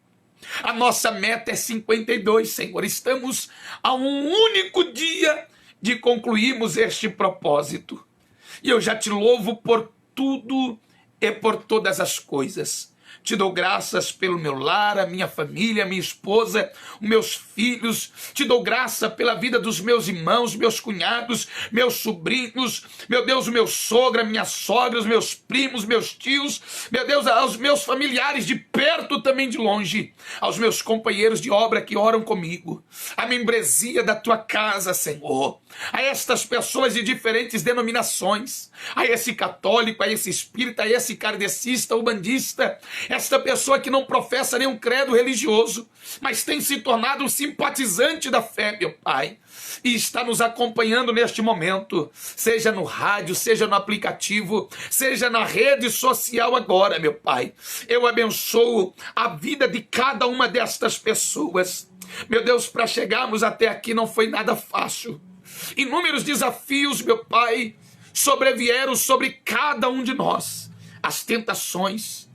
A nossa meta é 52, Senhor. Estamos a um único dia de concluirmos este propósito. E eu já te louvo por tudo e por todas as coisas. Te dou graças pelo meu lar, a minha família, a minha esposa, os meus filhos. Te dou graça pela vida dos meus irmãos, meus cunhados, meus sobrinhos. Meu Deus, o meu sogra, minha sogra, os meus primos, meus tios. Meu Deus, aos meus familiares de perto, também de longe. Aos meus companheiros de obra que oram comigo. A membresia da tua casa, Senhor. A estas pessoas de diferentes denominações. A esse católico, a esse espírita, a esse kardecista, ubandista. Esta pessoa que não professa nenhum credo religioso, mas tem se tornado um simpatizante da fé, meu Pai, e está nos acompanhando neste momento, seja no rádio, seja no aplicativo, seja na rede social agora, meu Pai. Eu abençoo a vida de cada uma destas pessoas. Meu Deus, para chegarmos até aqui não foi nada fácil. Inúmeros desafios, meu Pai, sobrevieram sobre cada um de nós. As tentações.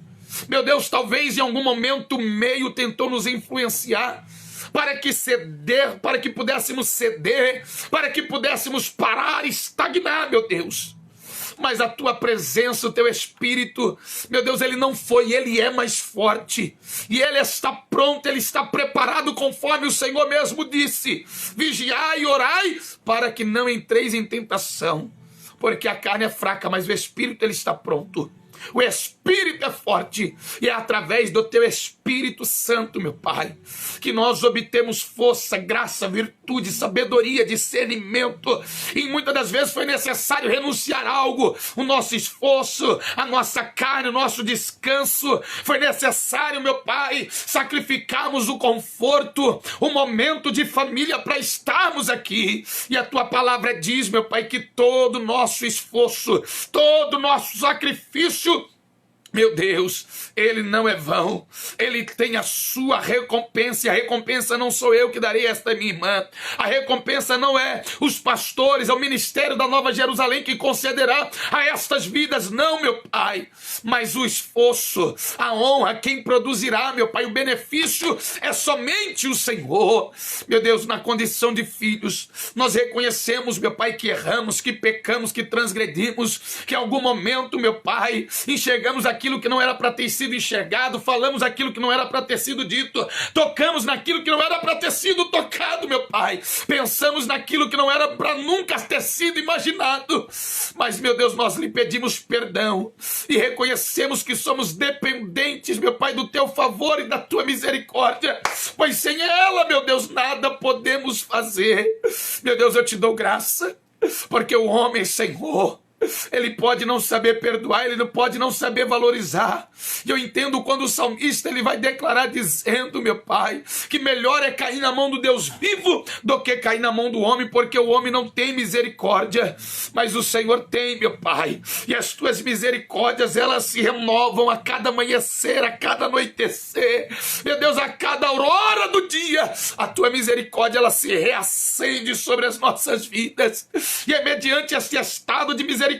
Meu Deus, talvez em algum momento o meio tentou nos influenciar para que pudéssemos ceder, para que pudéssemos parar, estagnar, meu Deus. Mas a tua presença, o teu Espírito, meu Deus, ele não foi, ele é mais forte. E ele está pronto, ele está preparado, conforme o Senhor mesmo disse. Vigiai e orai, para que não entreis em tentação. Porque a carne é fraca, mas o Espírito ele está pronto. O Espírito é forte e é através do teu Espírito Santo, meu Pai, que nós obtemos força, graça, virtude, sabedoria, discernimento. E muitas das vezes foi necessário renunciar a algo, o nosso esforço, a nossa carne, o nosso descanso. Foi necessário, meu Pai, sacrificarmos o conforto, o momento de família para estarmos aqui. E a tua palavra diz, meu Pai, que todo o nosso esforço, todo o nosso sacrifício, meu Deus, ele não é vão, ele tem a sua recompensa, e a recompensa não sou eu que darei a esta minha irmã, a recompensa não é os pastores, é o ministério da Nova Jerusalém que concederá a estas vidas, não, meu Pai, mas o esforço, a honra, quem produzirá, meu Pai, o benefício é somente o Senhor. Meu Deus, na condição de filhos, nós reconhecemos, meu Pai, que erramos, que pecamos, que transgredimos, que em algum momento, meu Pai, enxergamos aquilo que não era para ter sido enxergado, falamos aquilo que não era para ter sido dito, tocamos naquilo que não era para ter sido tocado, meu Pai, pensamos naquilo que não era para nunca ter sido imaginado, mas, meu Deus, nós lhe pedimos perdão e reconhecemos que somos dependentes, meu Pai, do teu favor e da tua misericórdia, pois sem ela, meu Deus, nada podemos fazer. Meu Deus, eu te dou graça, porque o homem, Senhor, ele pode não saber perdoar, ele não pode não saber valorizar. E eu entendo quando o salmista ele vai declarar dizendo, meu Pai, que melhor é cair na mão do Deus vivo do que cair na mão do homem, porque o homem não tem misericórdia, mas o Senhor tem, meu Pai. E as tuas misericórdias, elas se renovam a cada amanhecer, a cada anoitecer. Meu Deus, a cada aurora do dia, a tua misericórdia, ela se reacende sobre as nossas vidas. E é mediante esse estado de misericórdia,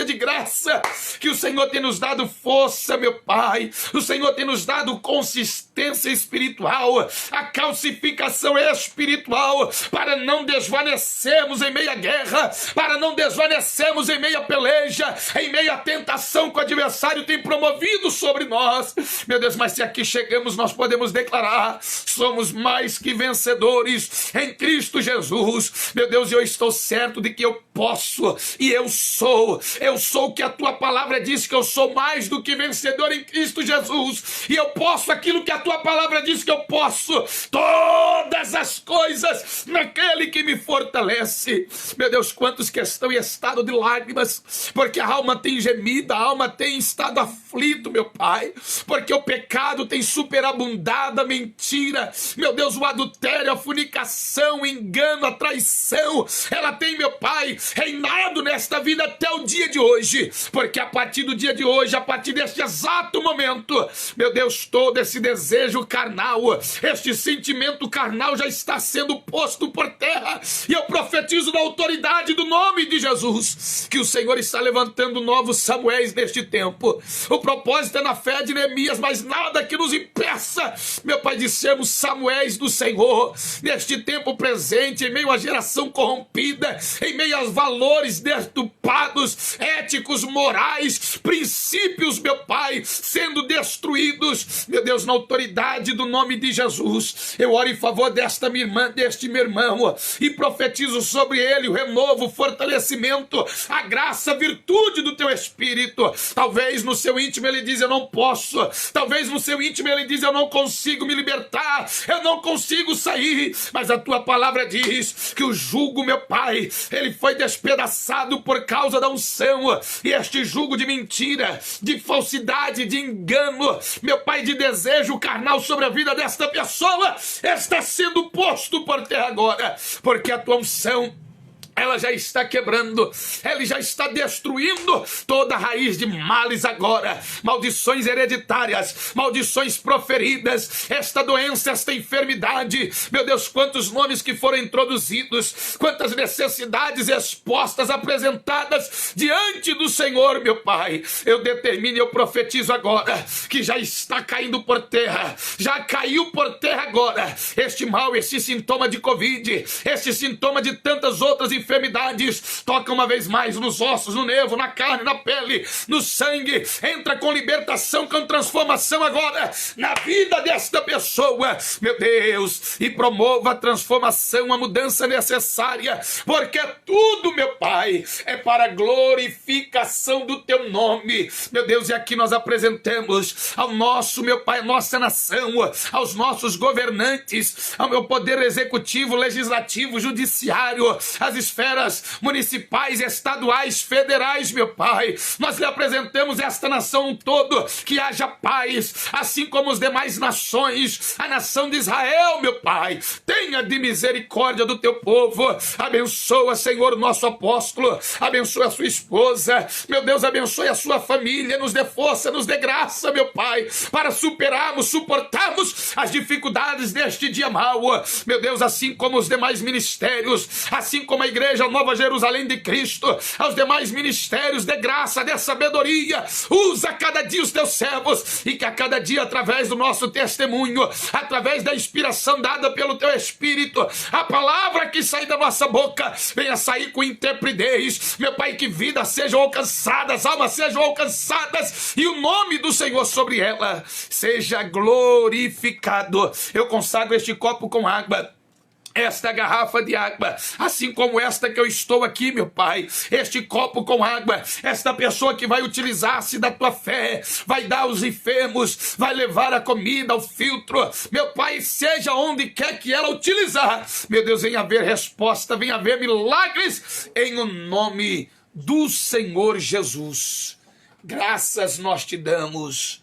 de graça, que o Senhor tem nos dado força, meu Pai. O Senhor tem nos dado consistência espiritual, a calcificação espiritual, para não desvanecermos em meia guerra, para não desvanecermos em meia peleja, em meia tentação que o adversário tem promovido sobre nós. Meu Deus, mas se aqui chegamos, nós podemos declarar, somos mais que vencedores em Cristo Jesus. Meu Deus, eu estou certo de que eu posso, e eu sou o que a tua palavra diz, que eu sou mais do que vencedor em Cristo Jesus, e eu posso aquilo que a tua palavra diz que eu posso, todas as coisas naquele que me fortalece. Meu Deus, quantos que estão em estado de lágrimas, porque a alma tem gemido, a alma tem estado aflito, meu Pai, porque o pecado tem superabundado, a mentira, meu Deus, o adultério, a fornicação, o engano, a traição, ela tem, meu Pai, reinado nesta vida até o dia de hoje, porque a partir do dia de hoje, a partir deste exato momento, meu Deus, todo esse desejo carnal, este sentimento carnal já está sendo posto por terra, e eu profetizo na autoridade do nome de Jesus, que o Senhor está levantando novos Samuéis neste tempo. O propósito é na fé de Neemias, mas nada que nos impeça, meu Pai, de sermos Samuéis do Senhor, neste tempo presente, em meio à geração corrompida, em meio aos valores deturpados, éticos, morais, princípios, meu Pai, sendo destruídos, meu Deus, na autoridade do nome de Jesus. Eu oro em favor desta minha irmã, deste meu irmão, e profetizo sobre ele o renovo, o fortalecimento, a graça, a virtude do teu Espírito. Talvez no seu íntimo ele diz, eu não posso, talvez no seu íntimo ele diz, eu não consigo me libertar, eu não consigo sair, mas a tua palavra diz que o jugo, meu Pai, ele foi despedaçado por causa da unção, e este jugo de mentira, de falsidade, de engano, meu Pai, de desejo carnal sobre a vida desta pessoa, está sendo posto por terra agora, porque a tua unção, ela já está quebrando, ela já está destruindo toda a raiz de males agora, maldições hereditárias, maldições proferidas, esta doença, esta enfermidade, meu Deus, quantos nomes que foram introduzidos, quantas necessidades expostas, apresentadas diante do Senhor, meu Pai, eu determino e eu profetizo agora, que já está caindo por terra, já caiu por terra agora, este mal, este sintoma de Covid, este sintoma de tantas outras enfermidades enfermidades. Toca uma vez mais nos ossos, no nervo, na carne, na pele, no sangue. Entra com libertação, com transformação agora na vida desta pessoa, meu Deus, e promova a transformação, a mudança necessária, porque tudo, meu Pai, é para a glorificação do teu nome, meu Deus. E aqui nós apresentamos ao nosso, meu Pai, a nossa nação, aos nossos governantes, ao meu poder executivo, legislativo, judiciário, as esferas municipais, estaduais, federais, meu Pai. Nós lhe apresentamos esta nação todo, que haja paz, assim como as demais nações, a nação de Israel, meu Pai. Tenha de misericórdia do teu povo. Abençoa, Senhor, nosso apóstolo, abençoa a sua esposa, meu Deus, abençoe a sua família, nos dê força, nos dê graça, meu Pai, para superarmos, suportarmos as dificuldades deste dia mau, meu Deus, assim como os demais ministérios, assim como a Igreja Nova Jerusalém de Cristo, aos demais ministérios, dê graça, dê sabedoria, usa cada dia os teus servos, e que a cada dia, através do nosso testemunho, através da inspiração dada pelo teu Espírito, a palavra que sai da nossa boca venha sair com intrepidez, meu Pai, que vidas sejam alcançadas, almas sejam alcançadas, e o nome do Senhor sobre ela seja glorificado. Eu consagro este copo com água, esta garrafa de água, assim como esta que eu estou aqui, meu Pai, este copo com água, esta pessoa que vai utilizar-se da tua fé, vai dar aos enfermos, vai levar a comida, o filtro, meu Pai, seja onde quer que ela utilizar, meu Deus, venha haver resposta, venha haver milagres, em o nome do Senhor Jesus. Graças nós te damos.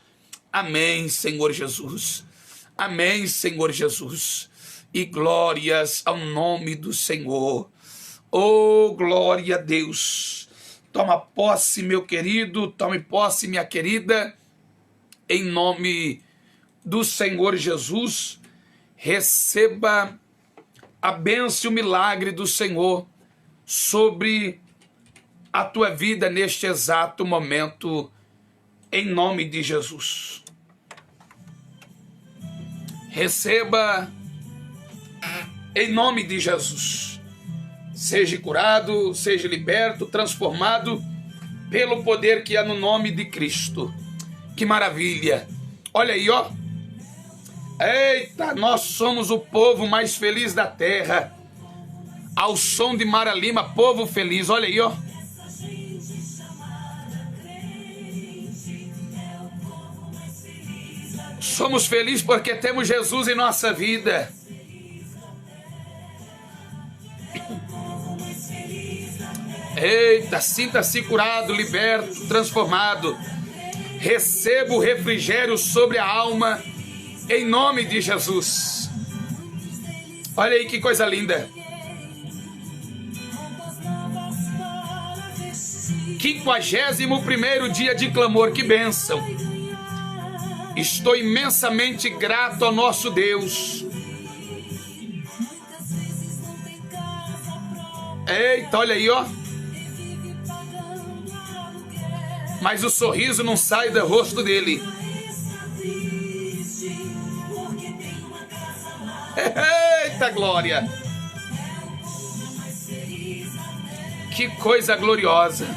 Amém, Senhor Jesus. Amém, Senhor Jesus. E glórias ao nome do Senhor. Oh, glória a Deus. Toma posse, meu querido, tome posse, minha querida, em nome do Senhor Jesus. Receba a bênção e o milagre do Senhor sobre a tua vida neste exato momento, em nome de Jesus. Receba em nome de Jesus. Seja curado, seja liberto, transformado pelo poder que há no nome de Cristo. Que maravilha! Olha aí, ó. Eita, nós somos o povo mais feliz da terra. Ao som de Mara Lima, povo feliz. Olha aí, ó. Somos felizes porque temos Jesus em nossa vida. Eita, sinta-se curado, liberto, transformado. Receba o refrigério sobre a alma, em nome de Jesus. Olha aí que coisa linda. 51º dia de clamor, que bênção. Estou imensamente grato ao nosso Deus. Eita, olha aí, ó. Mas o sorriso não sai do rosto dele. Eita, glória! Que coisa gloriosa!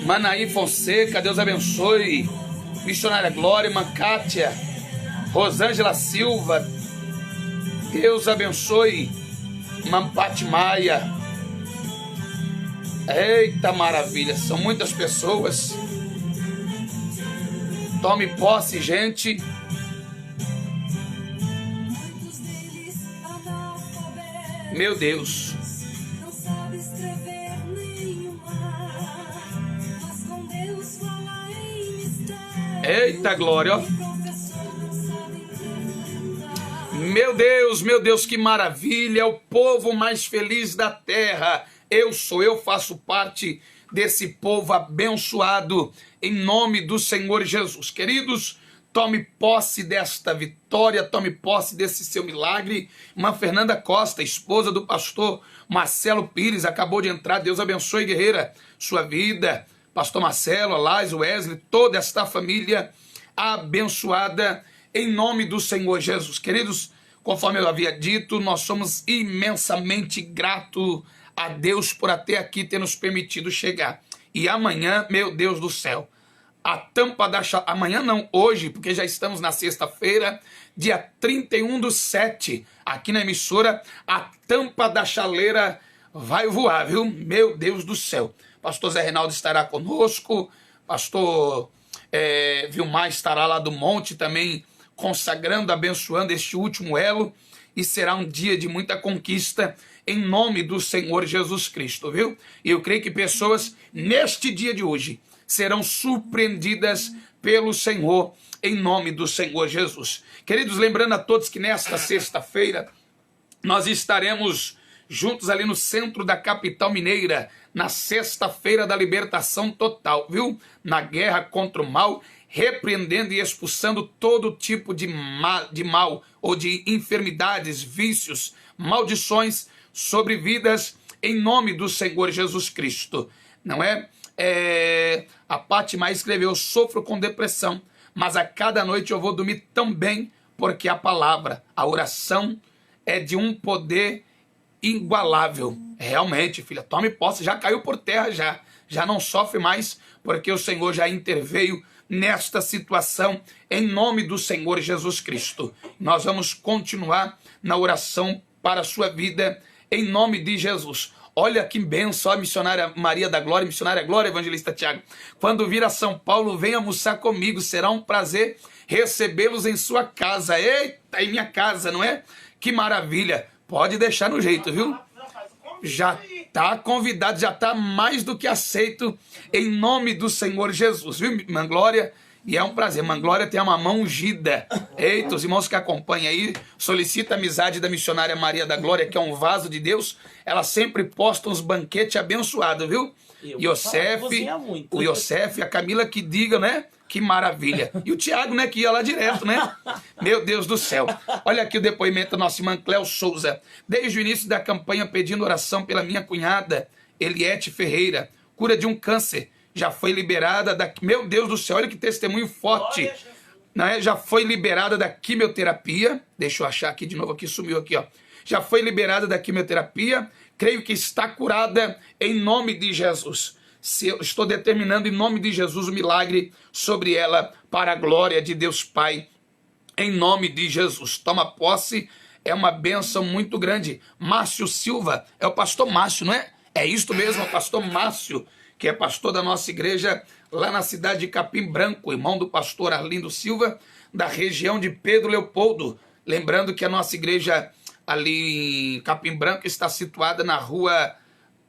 Manaí Fonseca, Deus abençoe. Missionária Glória, irmã Kátia, Rosângela Silva, Deus abençoe. Mampate Maia. Eita maravilha, são muitas pessoas. Tome posse, gente. Meu Deus. Eita glória, ó. Meu Deus, que maravilha, é o povo mais feliz da terra. Eu faço parte desse povo abençoado, em nome do Senhor Jesus. Queridos, tome posse desta vitória, tome posse desse seu milagre. Irmã Fernanda Costa, esposa do pastor Marcelo Pires, acabou de entrar. Deus abençoe, guerreira, sua vida. Pastor Marcelo, Alás, Wesley, toda esta família abençoada em nome do Senhor Jesus. Queridos, conforme eu havia dito, nós somos imensamente gratos a Deus por até aqui ter nos permitido chegar. E amanhã, meu Deus do céu, a tampa da chaleira, amanhã não, hoje, porque já estamos na sexta-feira, dia 31/7, aqui na emissora, a tampa da chaleira vai voar, viu? Meu Deus do céu. Pastor Zé Reinaldo estará conosco, pastor Vilmar estará lá do monte também, consagrando, abençoando este último elo, e será um dia de muita conquista em nome do Senhor Jesus Cristo, viu? E eu creio que pessoas neste dia de hoje serão surpreendidas pelo Senhor em nome do Senhor Jesus. Queridos, lembrando a todos que nesta sexta-feira nós estaremos juntos ali no centro da capital mineira, na sexta-feira da libertação total, viu? Na guerra contra o mal, repreendendo e expulsando todo tipo de mal ou de enfermidades, vícios, maldições sobre vidas em nome do Senhor Jesus Cristo. Não é? A Pati Mais escreveu: sofro com depressão, mas a cada noite eu vou dormir tão bem, porque a palavra, a oração é de um poder igualável. Realmente, filha, tome posse, já caiu por terra, já não sofre mais, porque o Senhor já interveio nesta situação, em nome do Senhor Jesus Cristo. Nós vamos continuar na oração para a sua vida, em nome de Jesus. Olha que bênção, a missionária Maria da Glória, missionária Glória, evangelista Tiago. Quando vir a São Paulo, venha almoçar comigo, será um prazer recebê-los em sua casa. Eita, em minha casa, não é? Que maravilha. Pode deixar no jeito, viu? Já está convidado, já está mais do que aceito, em nome do Senhor Jesus, viu, irmã Glória? E é um prazer, irmã Glória tem uma mão ungida. Eita, os irmãos que acompanham aí, solicita a amizade da missionária Maria da Glória, que é um vaso de Deus. Ela sempre posta uns banquetes abençoados, viu? O Iosef, a Camila que diga, né? Que maravilha. E o Tiago, né, que ia lá direto, né? Meu Deus do céu. Olha aqui o depoimento da nossa irmã Cléo Souza. Desde o início da campanha pedindo oração pela minha cunhada, Eliette Ferreira, cura de um câncer. Já foi liberada da... Meu Deus do céu, olha que testemunho forte. Né? Já foi liberada da quimioterapia. Deixa eu achar aqui de novo, aqui sumiu aqui, ó. Já foi liberada da quimioterapia. Creio que está curada em nome de Jesus. Estou determinando em nome de Jesus o milagre sobre ela, para a glória de Deus Pai, em nome de Jesus. Toma posse, é uma bênção muito grande. Márcio Silva, é o pastor Márcio, não é? É isto mesmo, é o pastor Márcio, que é pastor da nossa igreja lá na cidade de Capim Branco, irmão do pastor Arlindo Silva, da região de Pedro Leopoldo. Lembrando que a nossa igreja ali em Capim Branco está situada na rua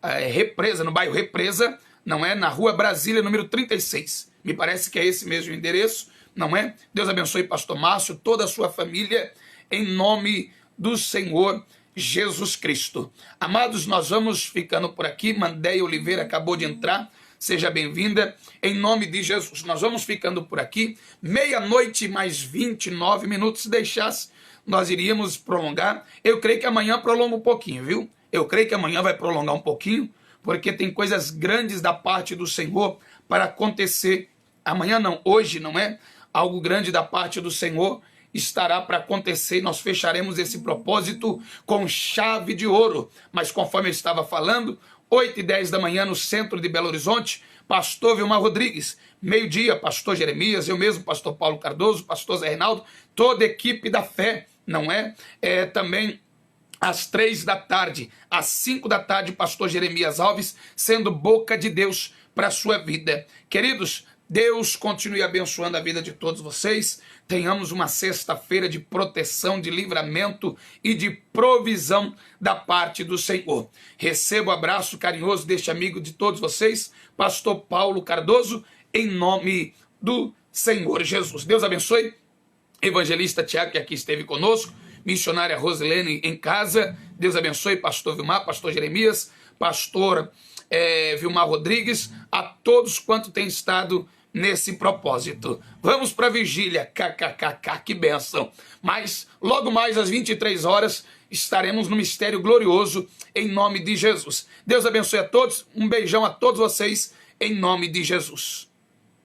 Represa, no bairro Represa, não é? Na rua Brasília, número 36. Me parece que é esse mesmo endereço, não é? Deus abençoe pastor Márcio, toda a sua família, em nome do Senhor Jesus Cristo. Amados, nós vamos ficando por aqui. Mandeia Oliveira acabou de entrar. Seja bem-vinda, em nome de Jesus. Nós vamos ficando por aqui. 00:00 mais 29 minutos. Se deixasse, nós iríamos prolongar. Eu creio que amanhã prolonga um pouquinho, viu? Eu creio que amanhã vai prolongar um pouquinho, porque tem coisas grandes da parte do Senhor para acontecer. Amanhã não, hoje, não é? Algo grande da parte do Senhor estará para acontecer e nós fecharemos esse propósito com chave de ouro. Mas conforme eu estava falando, 8h10 da manhã no centro de Belo Horizonte, pastor Vilmar Rodrigues, 12h, pastor Jeremias, eu mesmo, pastor Paulo Cardoso, pastor Zé Reinaldo, toda a equipe da fé, não é? Também às 15h, às 17h, pastor Jeremias Alves, sendo boca de Deus para a sua vida. Queridos, Deus continue abençoando a vida de todos vocês. Tenhamos uma sexta-feira de proteção, de livramento e de provisão da parte do Senhor. Recebo o abraço carinhoso deste amigo de todos vocês, pastor Paulo Cardoso, em nome do Senhor Jesus. Deus abençoe. Evangelista Tiago, que aqui esteve conosco, missionária Rosilene em casa. Deus abençoe, pastor Vilmar, pastor Jeremias, pastor Vilmar Rodrigues, a todos quanto têm estado nesse propósito. Vamos para a vigília, kkkk, que bênção. Mas logo mais às 23h estaremos no mistério glorioso em nome de Jesus. Deus abençoe a todos, um beijão a todos vocês em nome de Jesus.